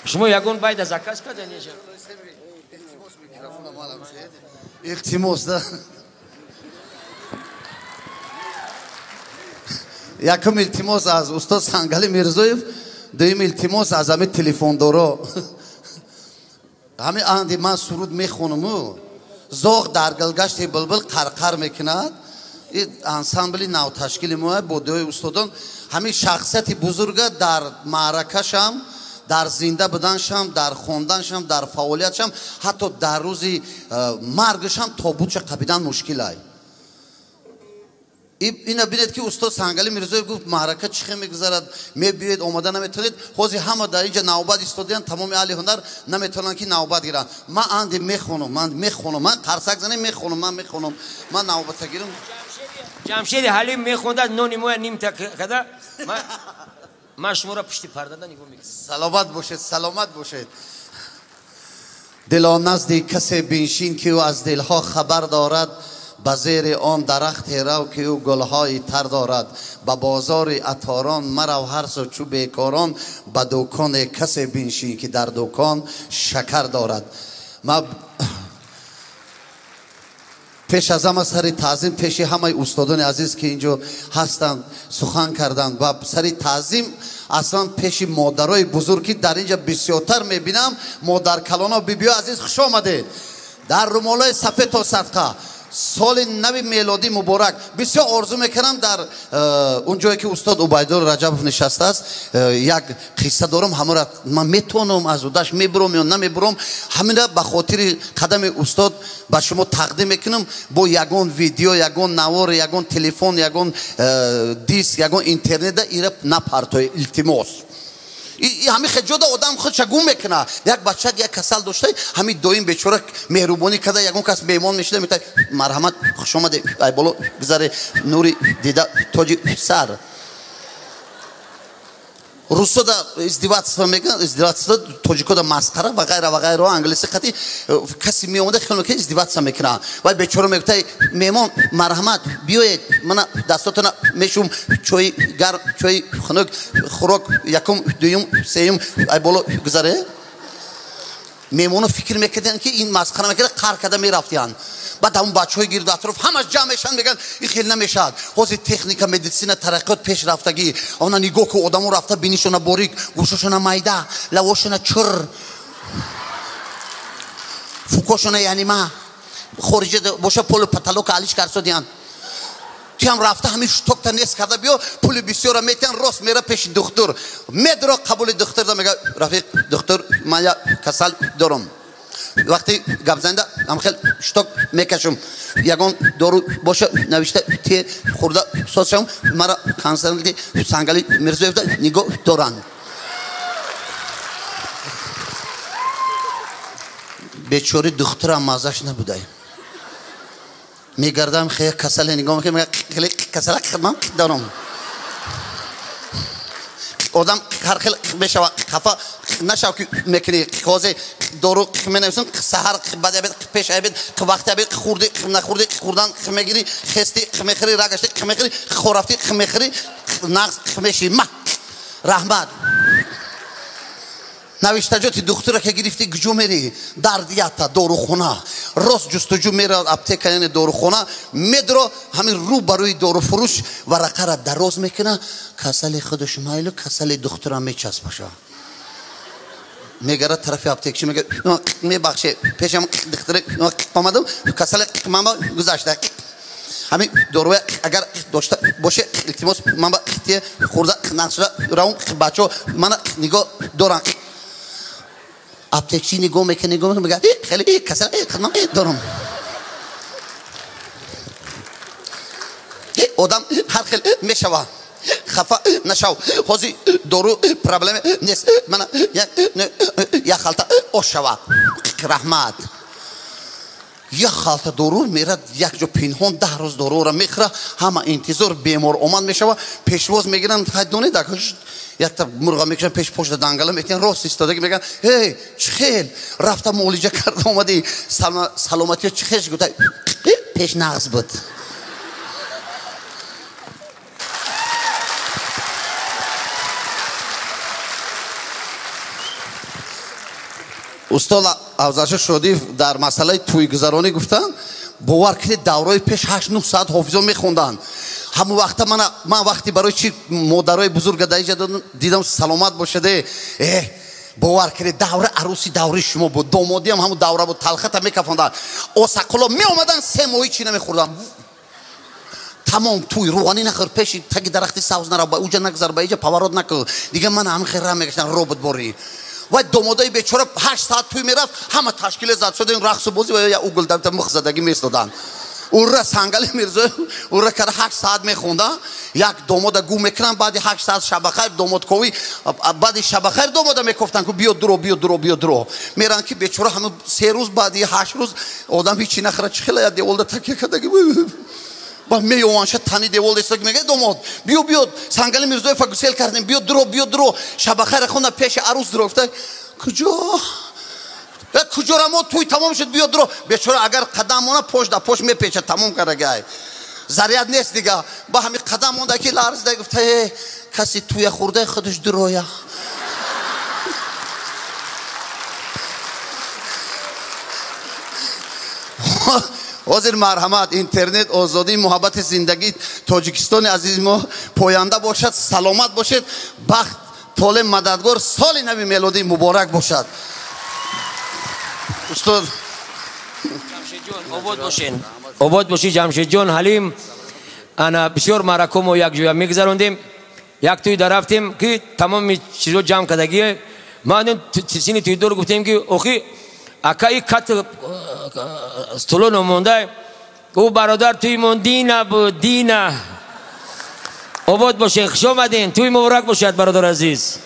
شما یگون باید از zakaz کردن نیشه. التماس ده. یکم التماس از استاد سنگالی میرزویف، دویم التماس از همه تلفن دارا. همه آندی من سرود میخونم. زاغ در گلگشت بلبل قرقر میکند. این انسامبلی نو تشکیل ما با دوی استادان همه شخصیت بزرگ در معرکشم، در زنده بودنشم، در خواندنشم، در فعالیتشم، حتی در روز مرگشم تابوتش قبیدن مشکل است. اینا بینید که استاد سنگالی میرزویف گفت معرکه چی میگذرد، میبینید آماده نمیتونید، خوزی همه در اینجا نوبت ایستادین، تمام اهل هنر نمیتونن که نوبت گیرن. من اندی میخونم، من قرصک زنی میخونم، من نوبت گیرم. جمشید حلیم میخونده نونی موی نیم تکده من شما را پشتی پرده نگاه میکنم. سلامت باشید. دلا نزد کسی بنشین که او از دلها خبر دارد، به زیر آن درخت رو که او گلهای تر دارد. به بازار عطاران مرو هر سو چو بیکاران، به دکان کسی بنشین که در دکان شکر دارد. ما پیش از همه سر تعظیم پیش همه استادان عزیز که اینجا هستند سخن کردند و سر تعظیم اصلا پیش مادرای بزرگی در اینجا بسیارتر میبینم. مادر کلانا بیبیو عزیز خوش آمده در رومالای سفید تا صدقه سال نو میلادی مبارک. بسیار آرزو میکنم در اون جایی که استاد عبیدالله رجبوف نشسته است یک قصه دارم، همه را من میتونم از اودش میبرم یا نمیبرم، همین را به خاطر قدم استاد به شما تقدیم میکنم. با یگان ویدیو، یگان نوار، یگان تلفن، یگان دیسک، یگان اینترنت ایره نپرتای التماس. همین خجوده آدم خودش گم میکنه. یک بچه یک کسل داشته، همین دویم بیچاره مهربانی کرده، یگان کس میمان میشده میگه مرحمت خوش آمده، ای بالا بذاره نوری دیده تاج سر. روسا دا ازدواج میگن، ازدواج تاجیکا دا مسخره و غیره و غیره. انگلیسی خطی کسی میامده خیلی که ازدواج میکنه و بیچاره میگه میمان مرحمت بیاید من دستاتون میشم چای گرم، چای خنک، خوراک یکم دویم سوم ای بالا گذاره. میمونو فکر میکردن که این مسخره میکنه، قهر کرده میرفتن. بعد اون بچهای گرد اطراف همش جمع میشن میگن این خیلی نمیشد. حوزه تکنیک مدیسین ترقیات پیش رفتگی، اونا نگاه که آدمو رفته بینیشون باریک، گوششون میده، لواشون چر، فوکاشون یعنی ما خارجه باشه پول پتالو که علیش کرسودیان تیم رفته همین شتوک تا نیست کرده بیا پول بسیار میتن راست میره پیش دکتر میدره قبول دکتر دا میگه رفیق دکتر من یا کسل دارم. وقتی گپ زنده هم خیلی شتوک میکشم یگان دارو باشه نوشته تی خورده سازشم مرا کانسرلی سنگالی میرزویف دا نگاه دارن. بیچاره دختر هم مازش نبوده. میگردم خیلی کسل نگاه میکنم میگه خیلی کسل من دارم. آدم هر خیلی بشوا خفا نشاو که میکنی خوازه دارو منوسن سحر بعد ابد پیش ابد وقت ابد خورده نخورده خوردن میگیری خستی میخری راگشتی میخری خورافتی میخری نقص میشی ما رحمت نوشتجات دکتر که گرفتی گجو میری دردیاتا داروخونه راست جستجو میره اپتیک یعنی داروخونه میدرو همین رو بروی دارو فروش ورقه را دراز میکنه کسل خودش مایلو کسل دخترم میچسبشه میگره طرف اپتیکشی میگه میبخشه پیشم دختر آمدم کسل ماما گذاشته همین داروی اگر داشته باشه التماس ماما خورده نقص راون بچه من نگاه دارن اپتیکشی نگاه میکنه میگه خیلی کسل خدمت دارم. آدم هر خیلی میشوه خفا نشو خوزی دارو پرابلم نیست من یک خالتا آشوا رحمت یک خالتا دارو میره یک جو پینهون 10 روز دارو را میخوره همه انتظار بیمار اومد میشوه پیشواز میگیرن دونه دکش یک تا مرغا میکشن پیش پشت دنگله میتین راست ایستاده میگن هی چخیل رفته معالجه کرده اومدی سلامتی چخیش گفته پیش نقص بود. استاد افزایش شادی در مسئله تویگذرانی گفتن باور کنید دورای پیش 8-9 ساعت حافظه میخوندن. همون وقت من وقتی برای چی مادرای بزرگ دیدم سلامت باشده، باور کنید دوره عروسی دوره شما بود، دامادی هم همون دوره بود، تلخت میکفاندن، اوساقلا می اومدن 3 ماهی چی نمیخوردن، تمام توی روحانی نخور پیش تگ درختی سبز نرو، اوجا نگذر با اینجا پاوراد نکن دیگه. من همین خیر راه میگشتن روبوت باری و دامادای بیچاره 8 ساعت توی میرفت، همه تشکیل زد شده این رقص و بازی و یا او گلدم مخ زدگی میستادن. اون را سنگلی میرزا اون را کرده 8 ساعت میخونده، یک داماد گو میکنن، بعد 8 ساعت شب خیر داماد کوی، بعد شب خیر داماد میگفتن که بیا درو میرن که بیچاره همه 3 روز بعد 8 روز آدم هیچی نخره چخلا دیولد تکیه کردگی با میوانش تنی دیولد است که میگه داماد بیا سنگلی میرزا فگوسیل کردیم بیا درو شب خیر خونه پیش عروس درفته کجا رمو توی تمام شد بیا درو بیچاره اگر قدم مونه پشت میپیچه تمام کرده زریعت نیست دیگه. با همین قدم مونده که لرز ده گفته کسی توی خورده خودش درویا. حاضر مرحمت اینترنت آزادی محبت زندگی تاجیکستان عزیز ما پاینده باشد، سلامت باشد، بخت طول مددگار، سال نو میلادی مبارک باشد. استاد جمشید جان آباد باشی جمشید جان حلیم. انا بسیار مرکم و یک جویا میگذروندیم، یک توی در رفتیم که تمام چیزو جمع کردگیه. ما سینی توی دور گفتیم که اوخی اکایی کت استولو نمونده او برادر توی من دینا آباد باشین، خوش آمدین، توی مبارک باشد برادر عزیز.